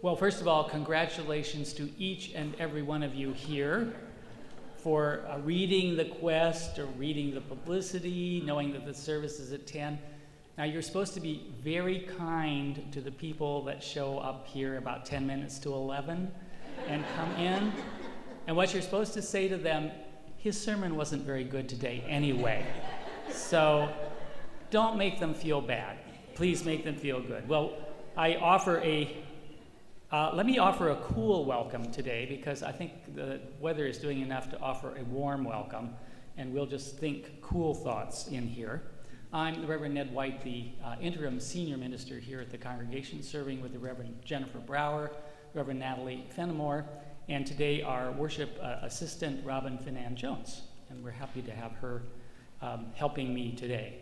Well, first of all, congratulations to each and every one of you here for reading the quest or reading the publicity, knowing that the service is at 10. Now, you're supposed to be very kind to the people that show up here about 10 minutes to 11 and come in. And what you're supposed to say to them, his sermon wasn't very good today anyway. So don't make them feel bad. Please make them feel good. Well, I offer let me offer a cool welcome today because I think the weather is doing enough to offer a warm welcome, and we'll just think cool thoughts in here. I'm the Reverend Ned Wight, the interim senior minister here at the congregation, serving with the Reverend Jennifer Brower, Reverend Natalie Fenimore, and today our worship assistant, Robin Finan-Jones, and we're happy to have her helping me today.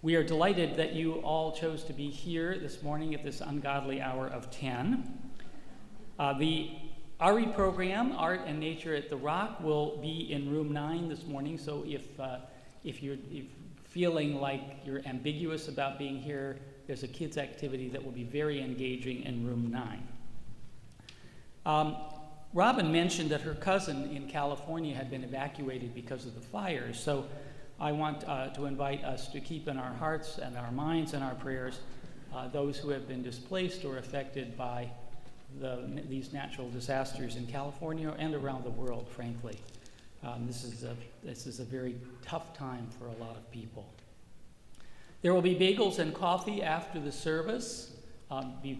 We are delighted that you all chose to be here this morning at this ungodly hour of 10. The RE program, Art and Nature at the Rock, will be in room 9 this morning, so if you're feeling like you're ambiguous about being here, there's a kids' activity that will be very engaging in room 9. Robin mentioned that her cousin in California had been evacuated because of the fires, so I want to invite us to keep in our hearts and our minds and our prayers those who have been displaced or affected by these natural disasters in California and around the world, frankly. This is a very tough time for a lot of people. There will be bagels and coffee after the service.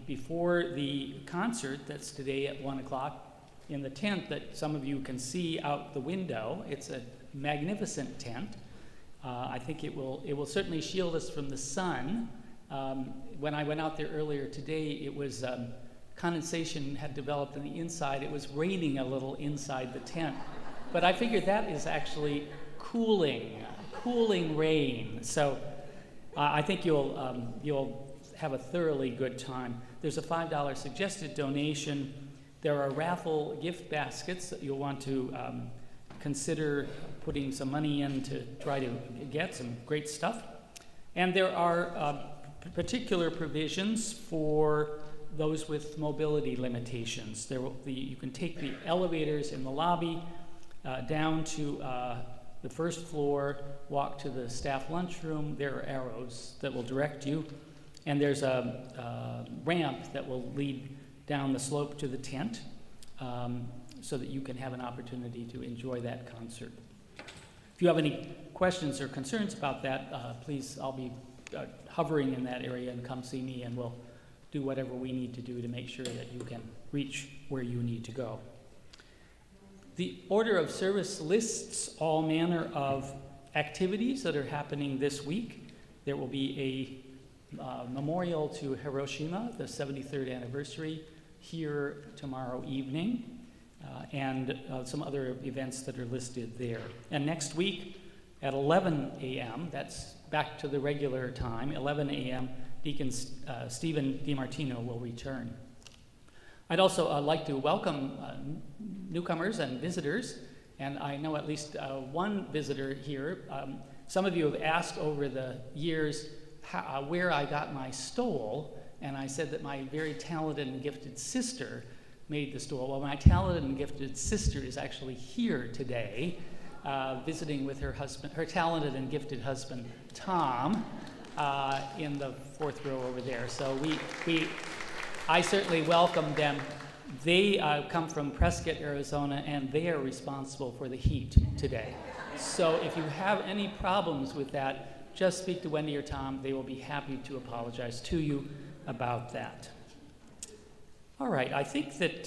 Before the concert that's today at 1 o'clock in the tent that some of you can see out the window. It's a magnificent tent. I think it will certainly shield us from the sun. When I went out there earlier today, it was condensation had developed on the inside. It was raining a little inside the tent. But I figured that is actually cooling rain. So I think you'll have a thoroughly good time. There's a $5 suggested donation. There are raffle gift baskets that you'll want to consider putting some money in to try to get some great stuff. And there are particular provisions for those with mobility limitations. You can take the elevators in the lobby down to the first floor, walk to the staff lunchroom. There are arrows that will direct you. And there's a ramp that will lead down the slope to the tent so that you can have an opportunity to enjoy that concert. If you have any questions or concerns about that, please, I'll be hovering in that area, and come see me, and we'll do whatever we need to do to make sure that you can reach where you need to go. The order of service lists all manner of activities that are happening this week. There will be a memorial to Hiroshima, the 73rd anniversary, here tomorrow evening. And some other events that are listed there. And next week at 11 a.m., that's back to the regular time, 11 a.m., Deacon Stephen DiMartino will return. I'd also like to welcome newcomers and visitors, and I know at least one visitor here. Some of you have asked over the years where I got my stole, and I said that my very talented and gifted sister made the stole. Well, my talented and gifted sister is actually here today, visiting with her husband, her talented and gifted husband, Tom, in the fourth row over there. So I certainly welcome them. They come from Prescott, Arizona, and they are responsible for the heat today. So if you have any problems with that, just speak to Wendy or Tom. They will be happy to apologize to you about that. All right, I think that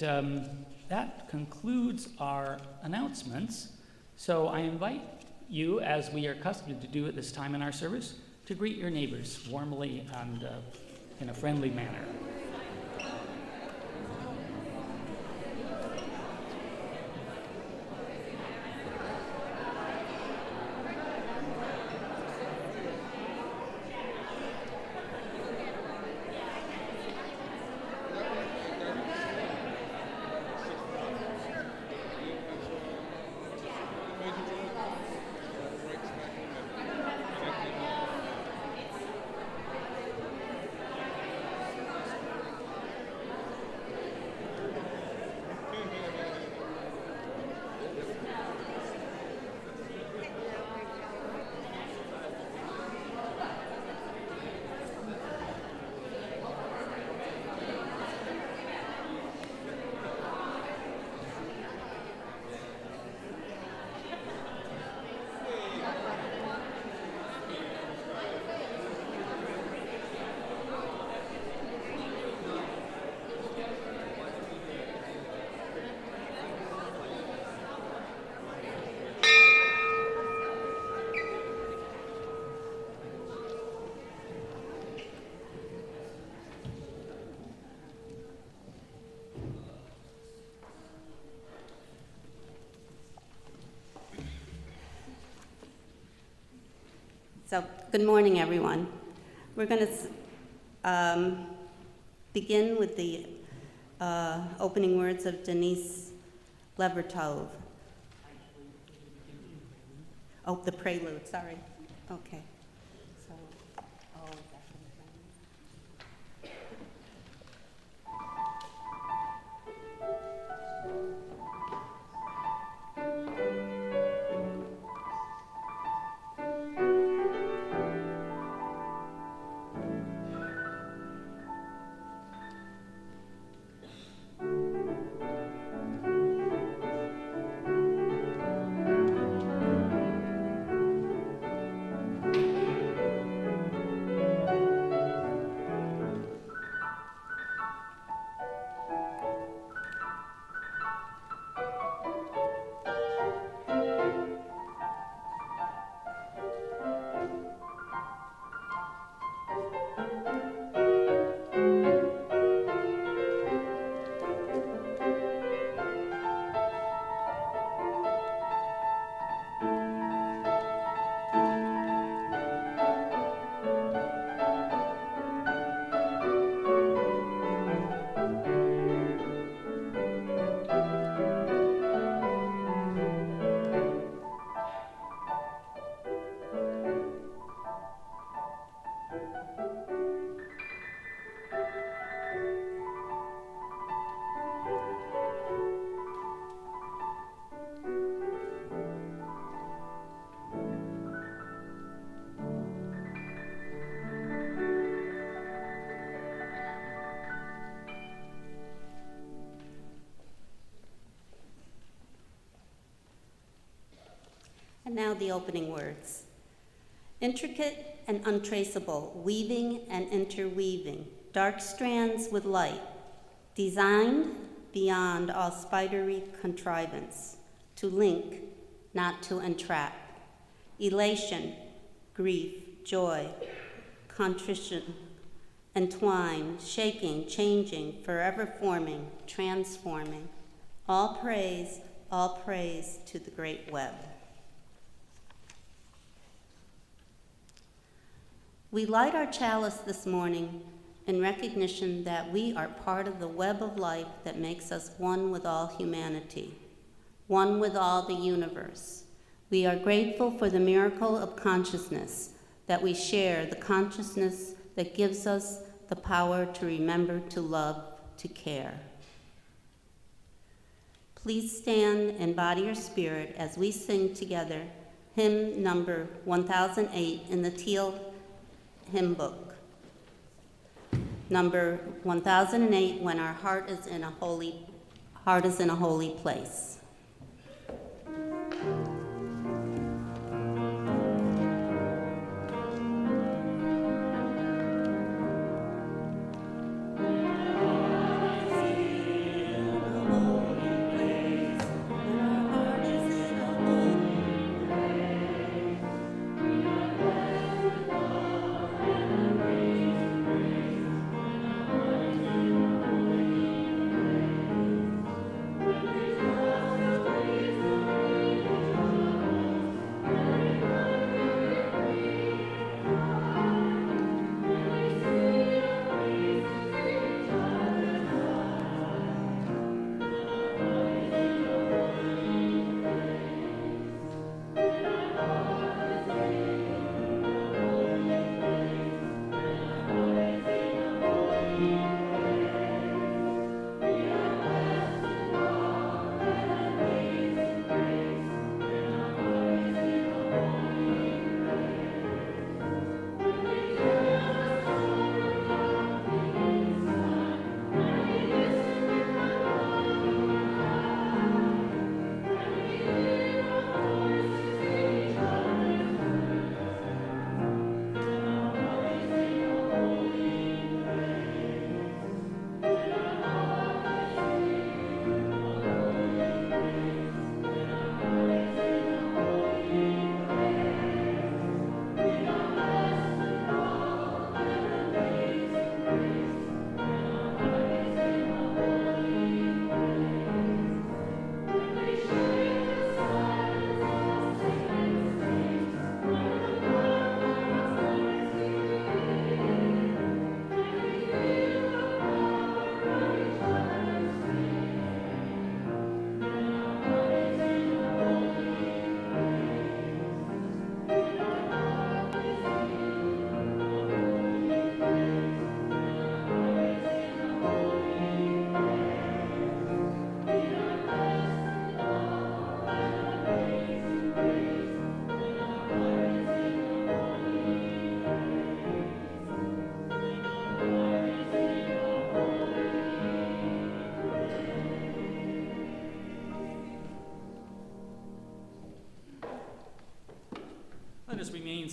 that concludes our announcements. So I invite you, as we are accustomed to do at this time in our service, to greet your neighbors warmly and in a friendly manner. So, good morning, everyone. We're going to begin with the opening words of Denise Levertov. Oh, the prelude, sorry. Okay. So, and now the opening words. Intricate and untraceable, weaving and interweaving, dark strands with light, designed beyond all spidery contrivance, to link, not to entrap. Elation, grief, joy, contrition, entwined, shaking, changing, forever forming, transforming. All praise to the great web. We light our chalice this morning in recognition that we are part of the web of life that makes us one with all humanity, one with all the universe. We are grateful for the miracle of consciousness, that we share the consciousness that gives us the power to remember, to love, to care. Please stand in body or spirit as we sing together hymn number 1008 in the Teal hymn book. Number 1008, When Our Heart is in a Holy Place.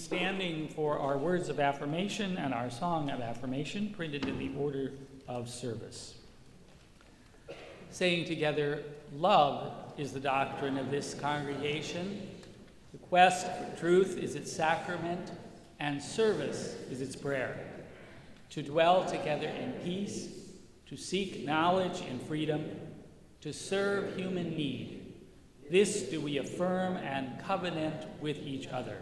standing for our words of affirmation and our song of affirmation printed in the order of service. Saying together, love is the doctrine of this congregation, the quest for truth is its sacrament, and service is its prayer. To dwell together in peace, to seek knowledge in freedom, to serve human need. This do we affirm and covenant with each other.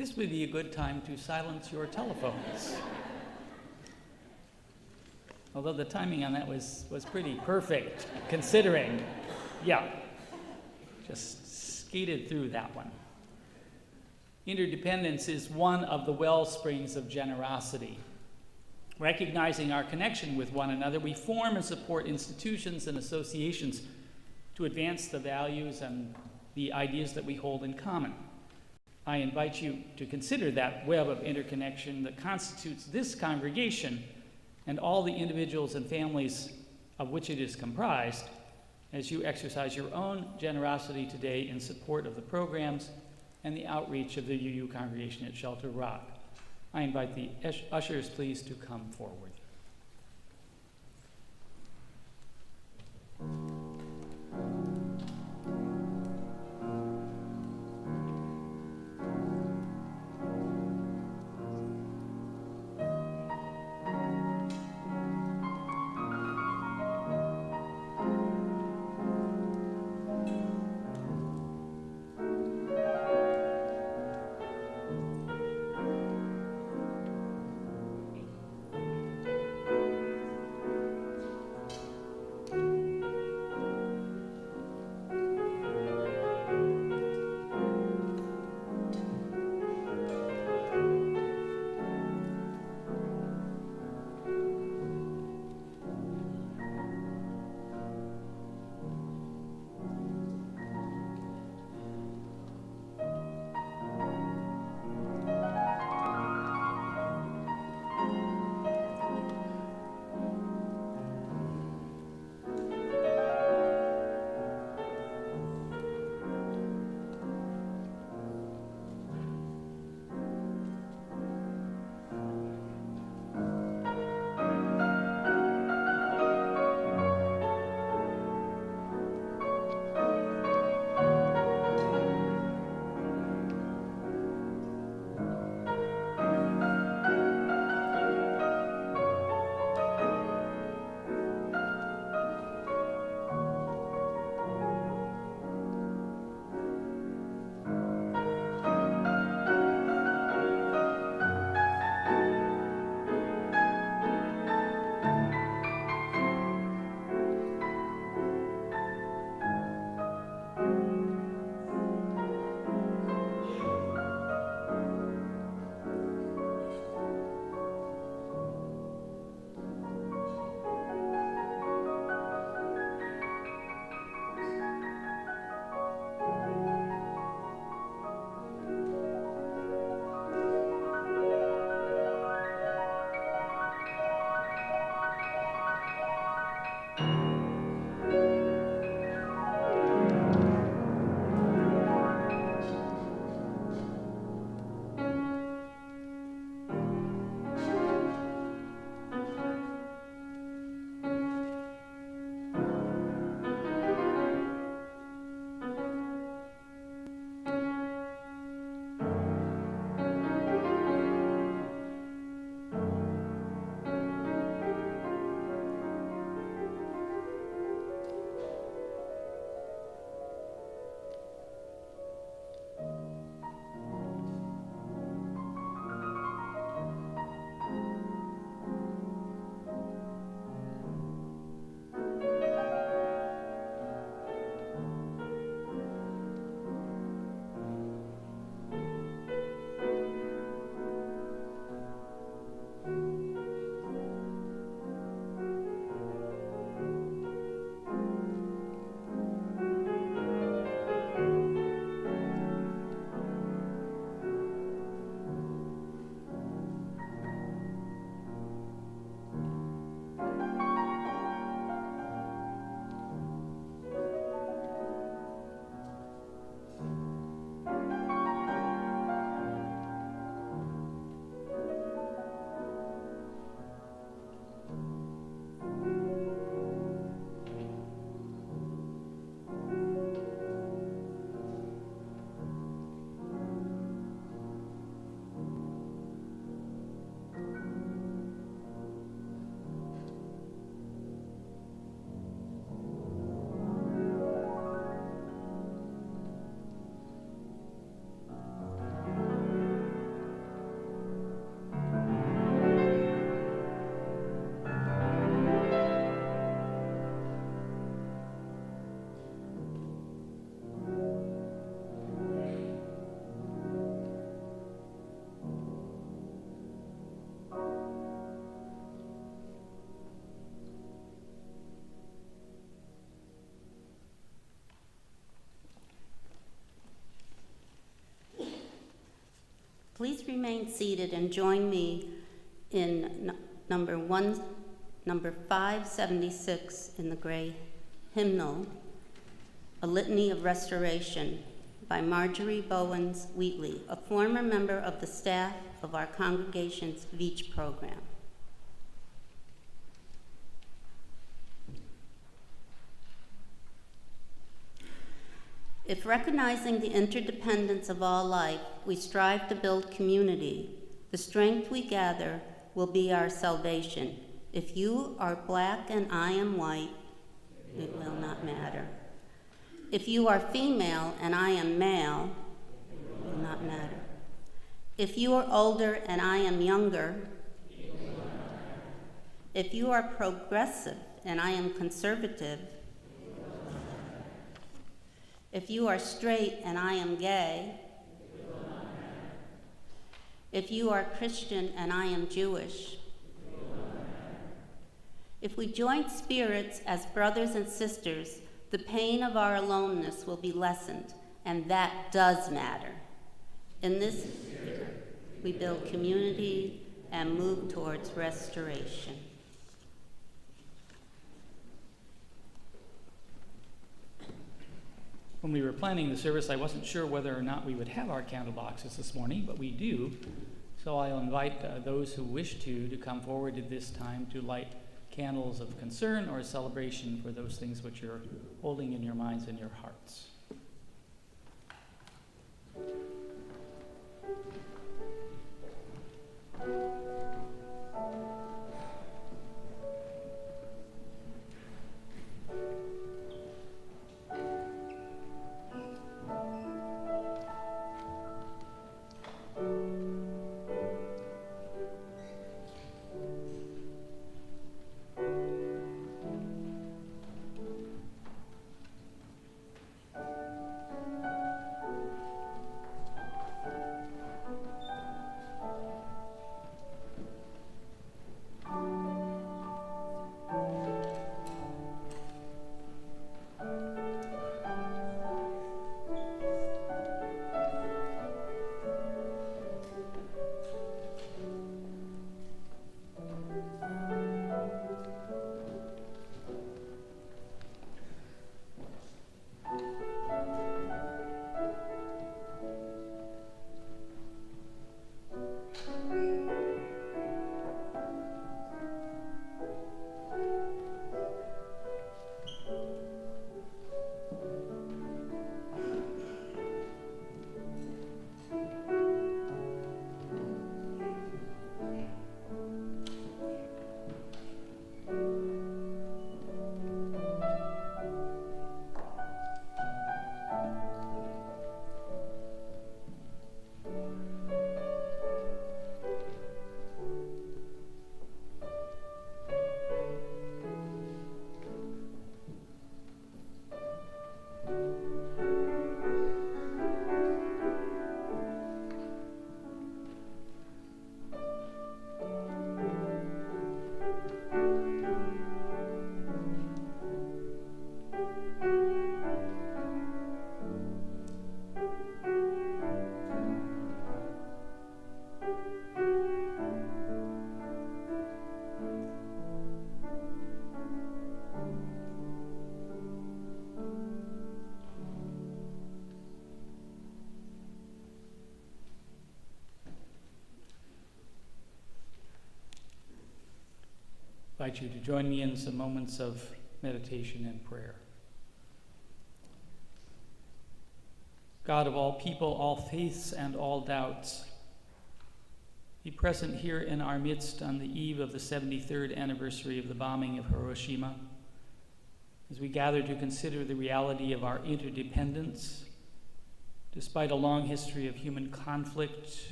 this would be a good time to silence your telephones. Although the timing on that was pretty perfect, considering, yeah, just skated through that one. Interdependence is one of the well springs of generosity. Recognizing our connection with one another, we form and support institutions and associations to advance the values and the ideas that we hold in common. I invite you to consider that web of interconnection that constitutes this congregation and all the individuals and families of which it is comprised as you exercise your own generosity today in support of the programs and the outreach of the UU congregation at Shelter Rock. I invite the ushers, please, to come forward. Please remain seated and join me in number 576 in the gray hymnal, A Litany of Restoration, by Marjorie Bowens Wheatley, a former member of the staff of our congregation's VEACH program. If recognizing the interdependence of all life, we strive to build community, the strength we gather will be our salvation. If you are black and I am white, it will not matter. If you are female and I am male, it will not matter. If you are older and I am younger, it will not matter. If you are progressive and I am conservative, it will not matter. If you are straight and I am gay, it will not matter. If you are Christian and I am Jewish, it will not matter. If we join spirits as brothers and sisters, the pain of our aloneness will be lessened, and that does matter. In this spirit, we build community and move towards restoration. When we were planning the service, I wasn't sure whether or not we would have our candle boxes this morning, but we do. So I'll invite those who wish to come forward at this time to light candles of concern or celebration for those things which you're holding in your minds and your hearts. I invite you to join me in some moments of meditation and prayer. God of all people, all faiths, and all doubts, be present here in our midst on the eve of the 73rd anniversary of the bombing of Hiroshima, as we gather to consider the reality of our interdependence, despite a long history of human conflict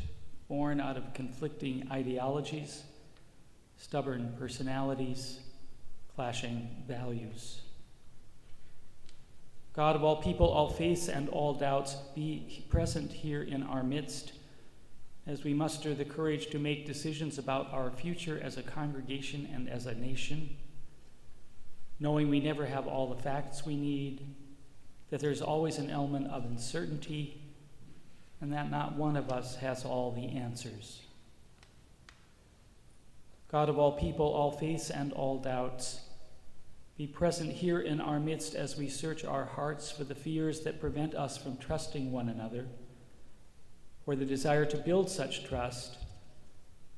born out of conflicting ideologies, stubborn personalities, clashing values. God of all people, all faiths, and all doubts, be present here in our midst as we muster the courage to make decisions about our future as a congregation and as a nation, knowing we never have all the facts we need, that there's always an element of uncertainty, and that not one of us has all the answers. God of all people, all faiths, and all doubts, be present here in our midst as we search our hearts for the fears that prevent us from trusting one another, for the desire to build such trust,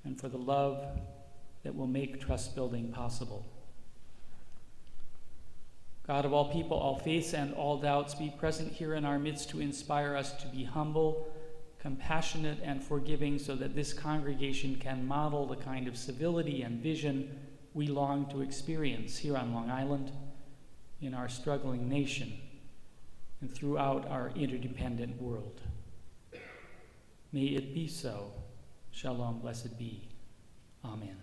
and for the love that will make trust building possible. God of all people, all faiths, and all doubts, be present here in our midst to inspire us to be humble, compassionate, and forgiving, so that this congregation can model the kind of civility and vision we long to experience here on Long Island, in our struggling nation, and throughout our interdependent world. May it be so. Shalom, blessed be. Amen.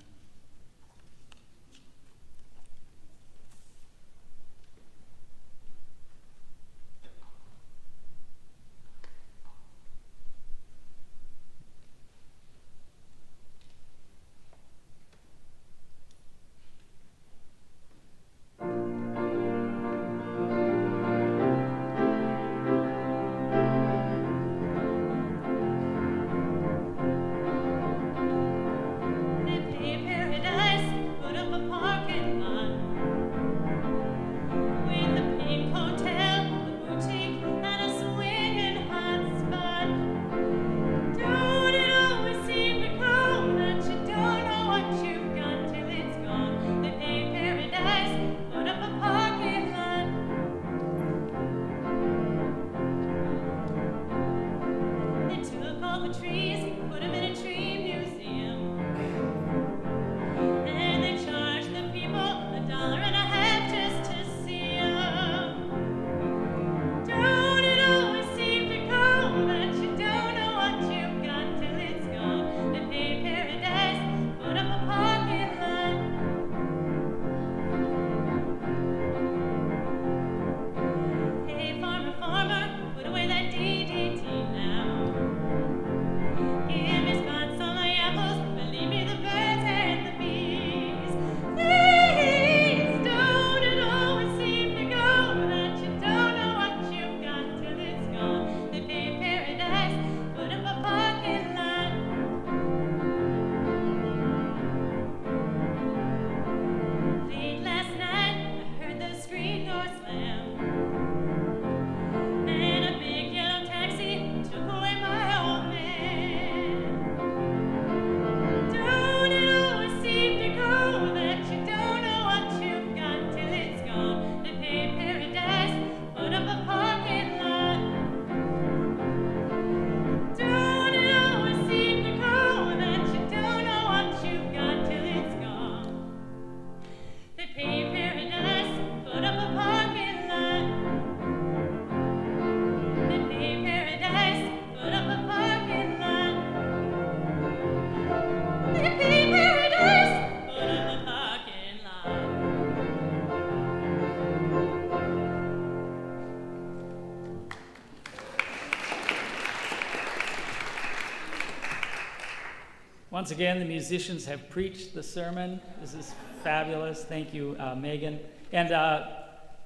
Once again, the musicians have preached the sermon. This is fabulous. Thank you, Megan. And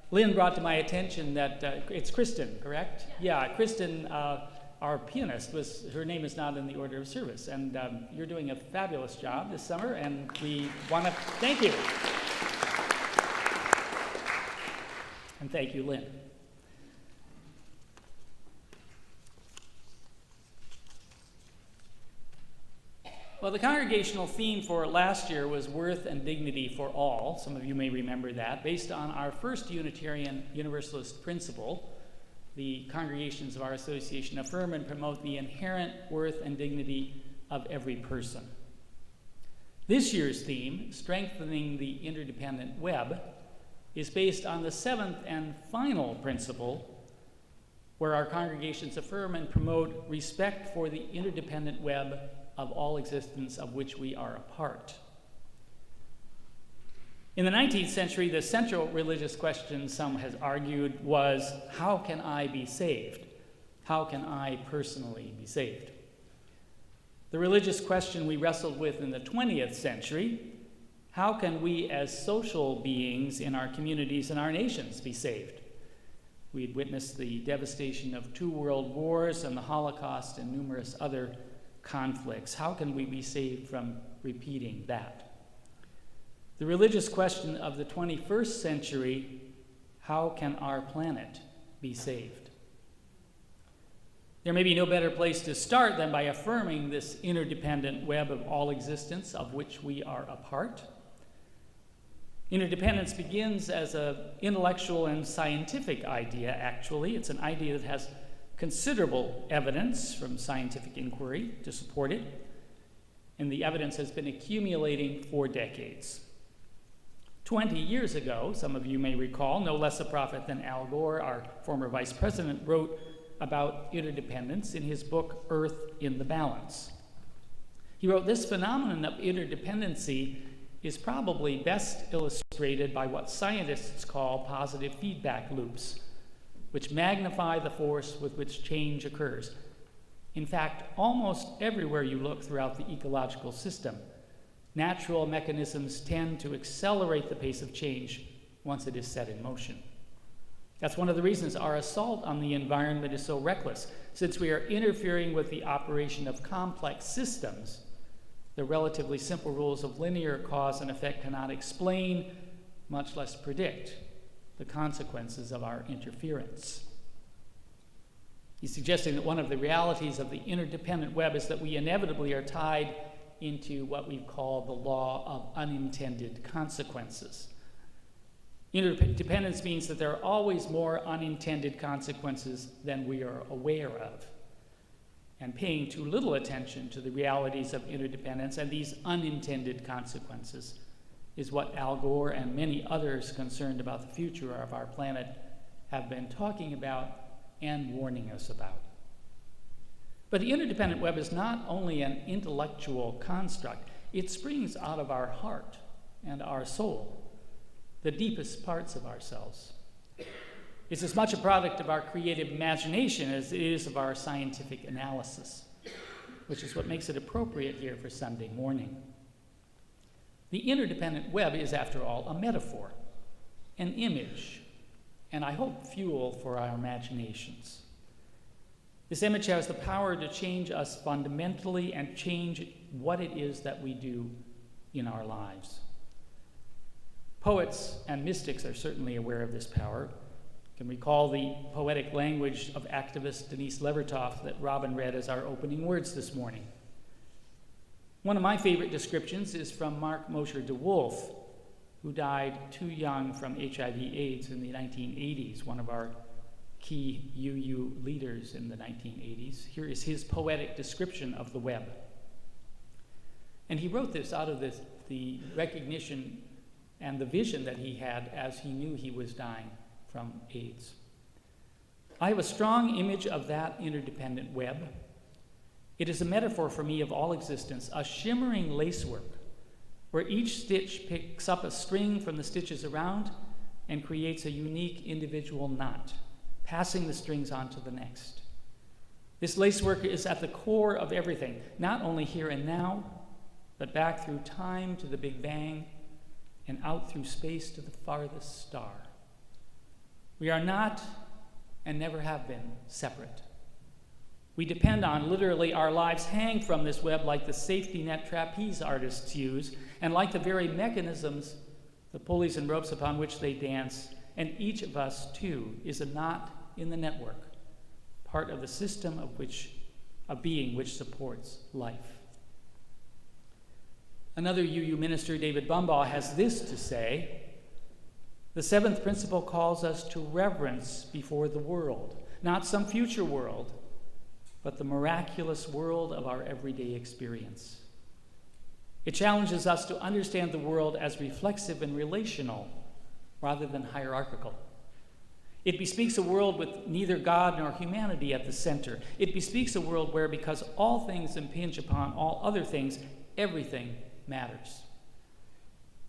Lynn brought to my attention that it's Kristen, correct? Yeah, Kristen, our pianist, her name is not in the order of service. And you're doing a fabulous job this summer, and we want to thank you. And thank you, Lynn. Well, the congregational theme for last year was worth and dignity for all. Some of you may remember that, based on our first Unitarian Universalist principle. The congregations of our association affirm and promote the inherent worth and dignity of every person. This year's theme, Strengthening the Interdependent Web, is based on the seventh and final principle, where our congregations affirm and promote respect for the interdependent web of all existence of which we are a part. In the 19th century, the central religious question, some has argued, was, how can I be saved? How can I personally be saved? The religious question we wrestled with in the 20th century, how can we as social beings in our communities and our nations be saved? We had witnessed the devastation of 2 world wars and the Holocaust and numerous other conflicts. How can we be saved from repeating that? The religious question of the 21st century: how can our planet be saved? There may be no better place to start than by affirming this interdependent web of all existence of which we are a part. Interdependence begins as an intellectual and scientific idea, actually. It's an idea that has considerable evidence from scientific inquiry to support it, and the evidence has been accumulating for decades. 20 years ago, some of you may recall, no less a prophet than Al Gore, our former vice president, wrote about interdependence in his book, Earth in the Balance. He wrote, "This phenomenon of interdependency is probably best illustrated by what scientists call positive feedback loops, which magnify the force with which change occurs. In fact, almost everywhere you look throughout the ecological system, natural mechanisms tend to accelerate the pace of change once it is set in motion. That's one of the reasons our assault on the environment is so reckless. Since we are interfering with the operation of complex systems, the relatively simple rules of linear cause and effect cannot explain, much less predict, the consequences of our interference." He's suggesting that one of the realities of the interdependent web is that we inevitably are tied into what we call the law of unintended consequences. Interdependence means that there are always more unintended consequences than we are aware of. And paying too little attention to the realities of interdependence and these unintended consequences is what Al Gore and many others concerned about the future of our planet have been talking about and warning us about. But the interdependent web is not only an intellectual construct, it springs out of our heart and our soul, the deepest parts of ourselves. It's as much a product of our creative imagination as it is of our scientific analysis, which is what makes it appropriate here for Sunday morning. The interdependent web is, after all, a metaphor, an image, and I hope fuel for our imaginations. This image has the power to change us fundamentally and change what it is that we do in our lives. Poets and mystics are certainly aware of this power. You can recall the poetic language of activist Denise Levertov that Robin read as our opening words this morning. One of my favorite descriptions is from Mark Mosher de Wolf, who died too young from HIV/AIDS in the 1980s, one of our key UU leaders in the 1980s. Here is his poetic description of the web. And he wrote this out of the recognition and the vision that he had as he knew he was dying from AIDS. "I have a strong image of that interdependent web. It is a metaphor for me of all existence, a shimmering lacework where each stitch picks up a string from the stitches around and creates a unique individual knot, passing the strings on to the next. This lacework is at the core of everything, not only here and now, but back through time to the Big Bang and out through space to the farthest star. We are not and never have been separate. We depend on, literally, our lives hang from this web like the safety net trapeze artists use, and like the very mechanisms, the pulleys and ropes upon which they dance, and each of us, too, is a knot in the network, part of the system of being which supports life." Another UU minister, David Bumbaugh, has this to say: "The seventh principle calls us to reverence before the world, not some future world, but the miraculous world of our everyday experience. It challenges us to understand the world as reflexive and relational rather than hierarchical. It bespeaks a world with neither God nor humanity at the center. It bespeaks a world where, because all things impinge upon all other things, everything matters.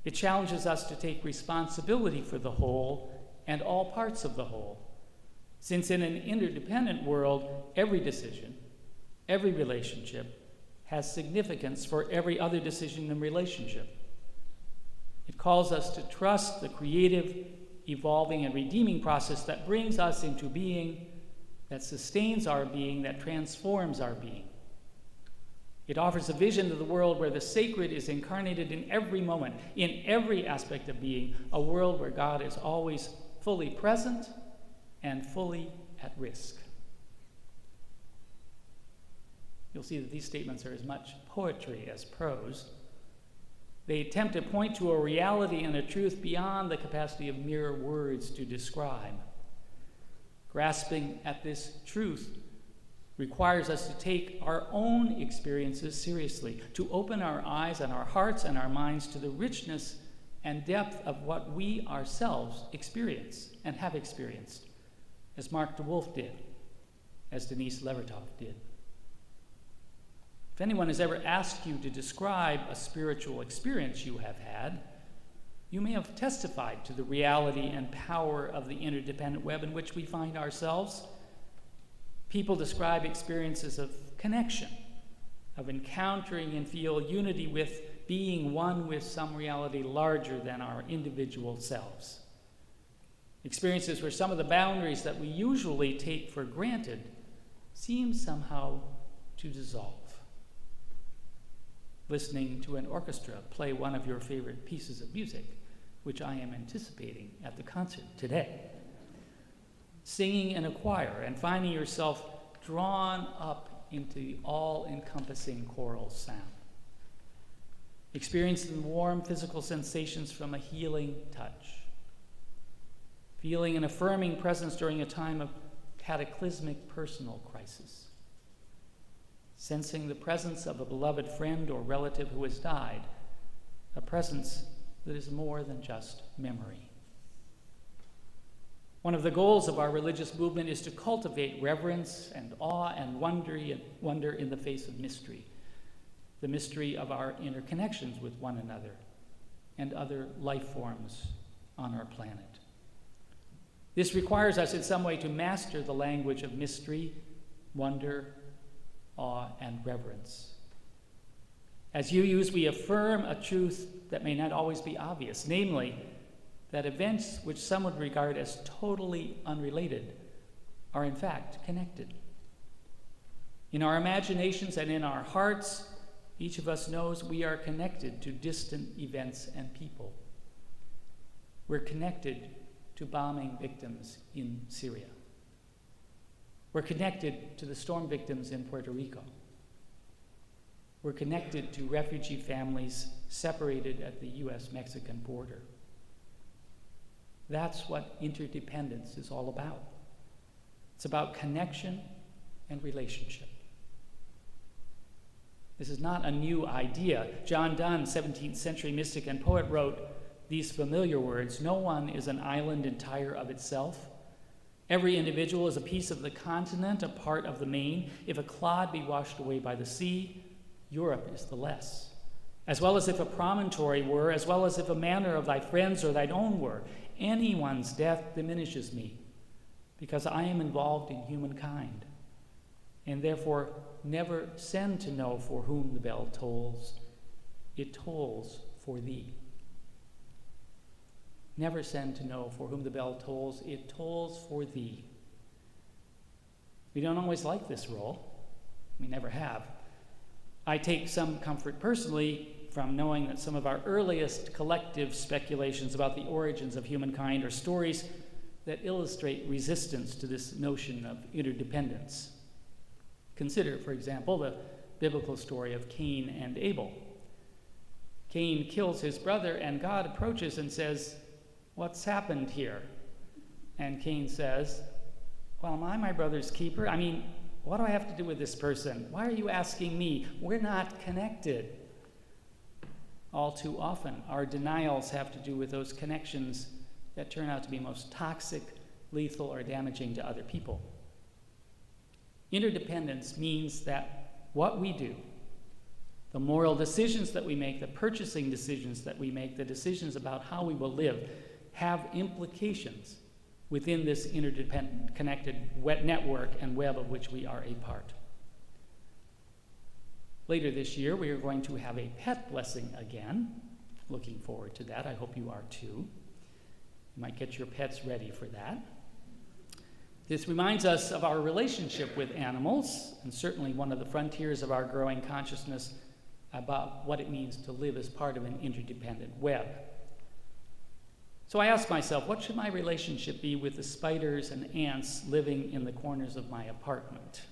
It challenges us to take responsibility for the whole and all parts of the whole, since in an interdependent world, every decision, every relationship has significance for every other decision and relationship. It calls us to trust the creative, evolving, and redeeming process that brings us into being, that sustains our being, that transforms our being. It offers a vision of the world where the sacred is incarnated in every moment, in every aspect of being, a world where God is always fully present and fully at risk. You'll see that these statements are as much poetry as prose. They attempt to point to a reality and a truth beyond the capacity of mere words to describe. Grasping at this truth requires us to take our own experiences seriously, to open our eyes and our hearts and our minds to the richness and depth of what we ourselves experience and have experienced, as Mark DeWolf did, as Denise Levertov did. If anyone has ever asked you to describe a spiritual experience you have had, you may have testified to the reality and power of the interdependent web in which we find ourselves. People describe experiences of connection, of encountering and feel unity with, being one with some reality larger than our individual selves. Experiences where some of the boundaries that we usually take for granted seem somehow to dissolve. Listening to an orchestra play one of your favorite pieces of music, which I am anticipating at the concert today. Singing in a choir and finding yourself drawn up into the all-encompassing choral sound. Experiencing warm physical sensations from a healing touch. Feeling an affirming presence during a time of cataclysmic personal crisis. Sensing the presence of a beloved friend or relative who has died, a presence that is more than just memory. One of the goals of our religious movement is to cultivate reverence and awe and wonder in the face of mystery, the mystery of our interconnections with one another and other life forms on our planet. This requires us in some way to master the language of mystery, wonder, awe, and reverence. As UUs, we affirm a truth that may not always be obvious, namely, that events which some would regard as totally unrelated are in fact connected. In our imaginations and in our hearts, each of us knows we are connected to distant events and people. We're connected to bombing victims in Syria. We're connected to the storm victims in Puerto Rico. We're connected to refugee families separated at the US-Mexican border. That's what interdependence is all about. It's about connection and relationship. This is not a new idea. John Donne, 17th century mystic and poet, wrote these familiar words: "No one is an island entire of itself. Every individual is a piece of the continent, a part of the main. If a clod be washed away by the sea, Europe is the less. As well as if a promontory were, as well as if a manor of thy friends or thine own were. Anyone's death diminishes me, because I am involved in humankind, and therefore never send to know for whom the bell tolls. It tolls for thee." Never send to know for whom the bell tolls. It tolls for thee. We don't always like this role. We never have. I take some comfort personally from knowing that some of our earliest collective speculations about the origins of humankind are stories that illustrate resistance to this notion of interdependence. Consider, for example, the biblical story of Cain and Abel. Cain kills his brother, and God approaches and says, "What's happened here?" And Cain says, "Well, am I my brother's keeper? I mean, what do I have to do with this person? Why are you asking me? We're not connected." All too often, our denials have to do with those connections that turn out to be most toxic, lethal, or damaging to other people. Interdependence means that what we do, the moral decisions that we make, the purchasing decisions that we make, the decisions about how we will live, have implications within this interdependent, connected network and web of which we are a part. Later this year, we are going to have a pet blessing again. Looking forward to that. I hope you are too. You might get your pets ready for that. This reminds us of our relationship with animals, and certainly one of the frontiers of our growing consciousness about what it means to live as part of an interdependent web. So I asked myself, what should my relationship be with the spiders and ants living in the corners of my apartment?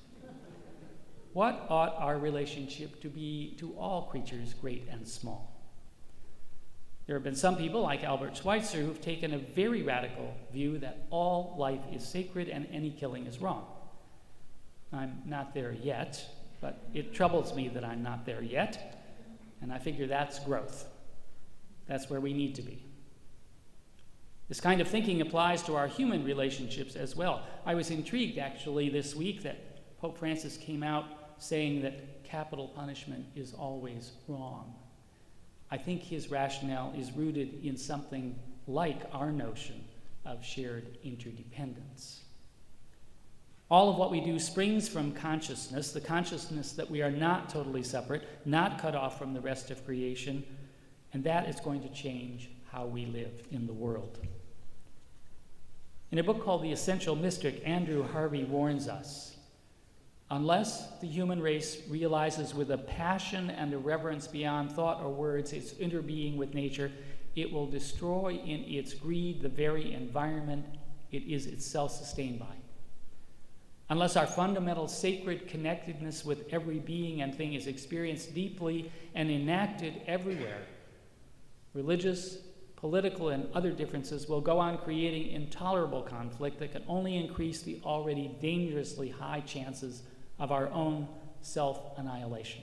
What ought our relationship to be to all creatures, great and small? There have been some people, like Albert Schweitzer, who've taken a very radical view that all life is sacred and any killing is wrong. I'm not there yet, but it troubles me that I'm not there yet, and I figure that's growth. That's where we need to be. This kind of thinking applies to our human relationships as well. I was intrigued, actually, this week that Pope Francis came out saying that capital punishment is always wrong. I think his rationale is rooted in something like our notion of shared interdependence. All of what we do springs from consciousness, the consciousness that we are not totally separate, not cut off from the rest of creation, and that is going to change how we live in the world. In a book called The Essential Mystic, Andrew Harvey warns us, unless the human race realizes with a passion and a reverence beyond thought or words its interbeing with nature, it will destroy in its greed the very environment it is itself sustained by. Unless our fundamental sacred connectedness with every being and thing is experienced deeply and enacted everywhere, religious, political, and other differences will go on creating intolerable conflict that can only increase the already dangerously high chances of our own self-annihilation.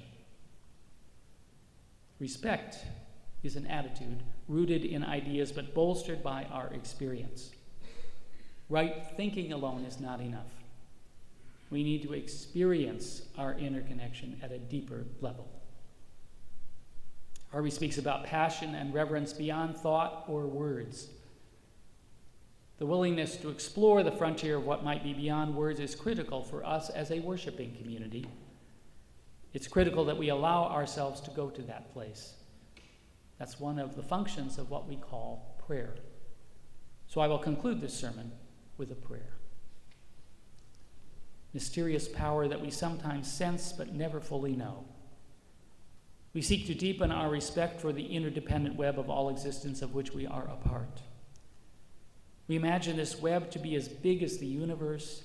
Respect is an attitude rooted in ideas but bolstered by our experience. Right thinking alone is not enough. We need to experience our interconnection at a deeper level. Harvey speaks about passion and reverence beyond thought or words. The willingness to explore the frontier of what might be beyond words is critical for us as a worshiping community. It's critical that we allow ourselves to go to that place. That's one of the functions of what we call prayer. So I will conclude this sermon with a prayer. Mysterious power that we sometimes sense but never fully know. We seek to deepen our respect for the interdependent web of all existence of which we are a part. We imagine this web to be as big as the universe,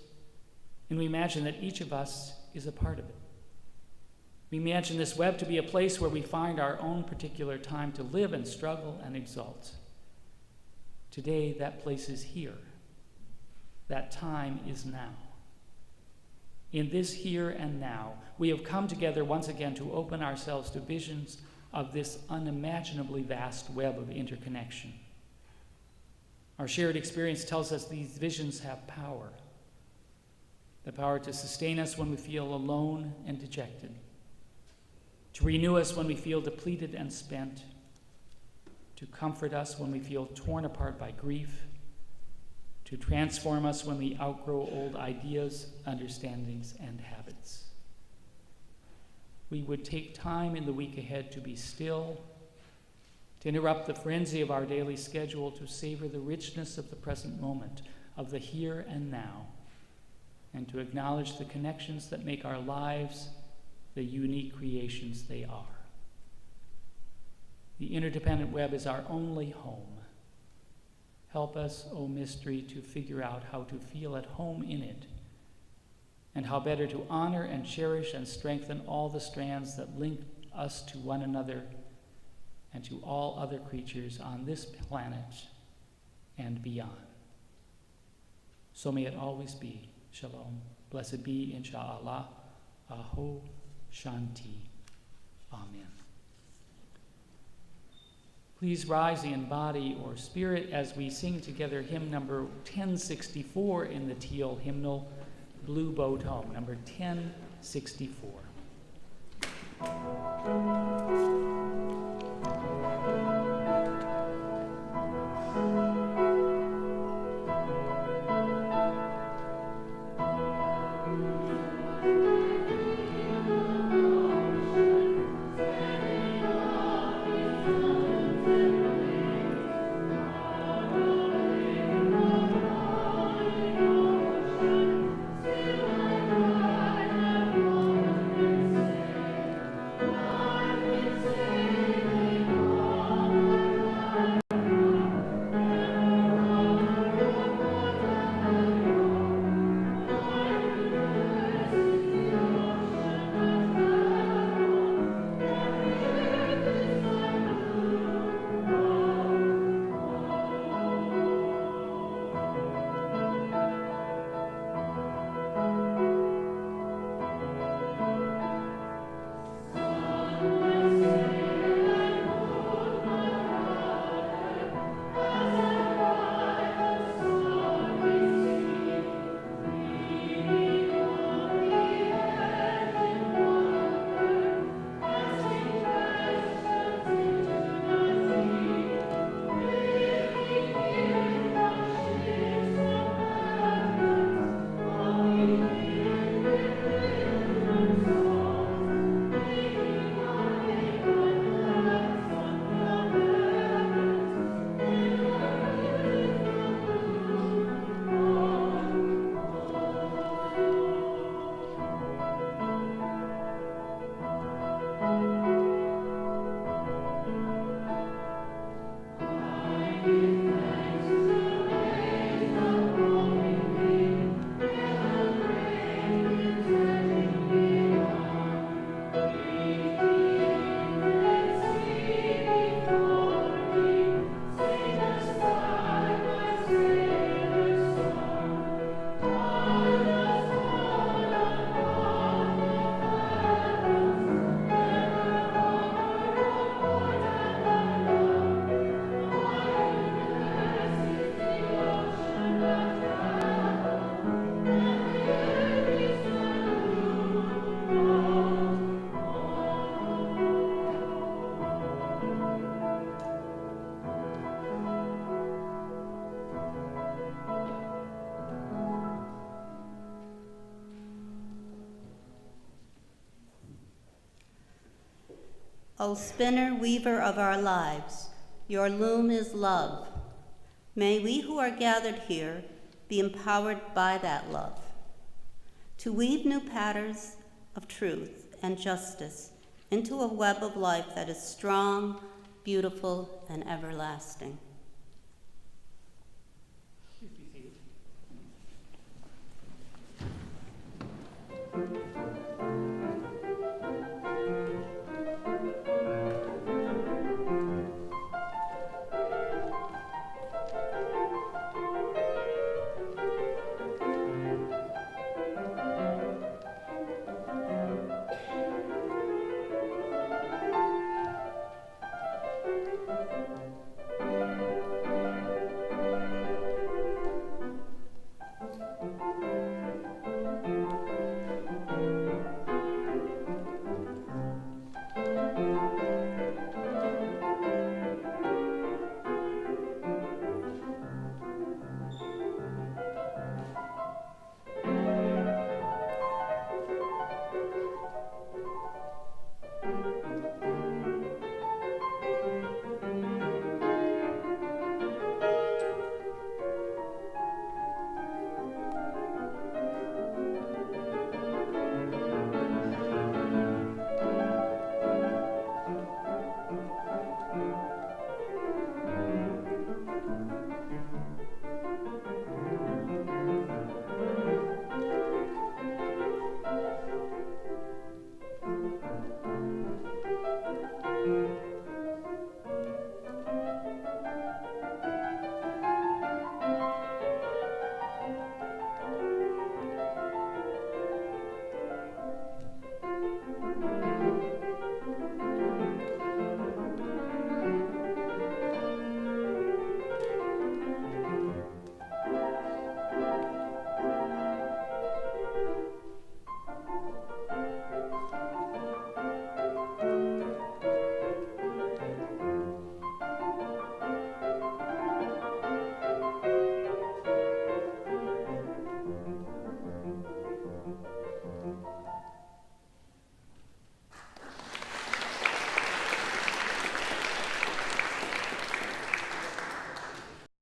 and we imagine that each of us is a part of it. We imagine this web to be a place where we find our own particular time to live and struggle and exalt. Today, that place is here. That time is now. In this here and now, we have come together once again to open ourselves to visions of this unimaginably vast web of interconnection. Our shared experience tells us these visions have power. The power to sustain us when we feel alone and dejected, to renew us when we feel depleted and spent, to comfort us when we feel torn apart by grief, to transform us when we outgrow old ideas, understandings, and habits. We would take time in the week ahead to be still, to interrupt the frenzy of our daily schedule, to savor the richness of the present moment, of the here and now, and to acknowledge the connections that make our lives the unique creations they are. The interdependent web is our only home. Help us, O mystery, to figure out how to feel at home in it, and how better to honor and cherish and strengthen all the strands that link us to one another and to all other creatures on this planet and beyond. So may it always be. Shalom. Blessed be, insha'Allah. Aho Shanti. Amen. Please rise in body or spirit as we sing together hymn number 1064 in the teal hymnal, Blue Boat Home, number 1064. O spinner, weaver of our lives, your loom is love. May we who are gathered here be empowered by that love to weave new patterns of truth and justice into a web of life that is strong, beautiful, and everlasting.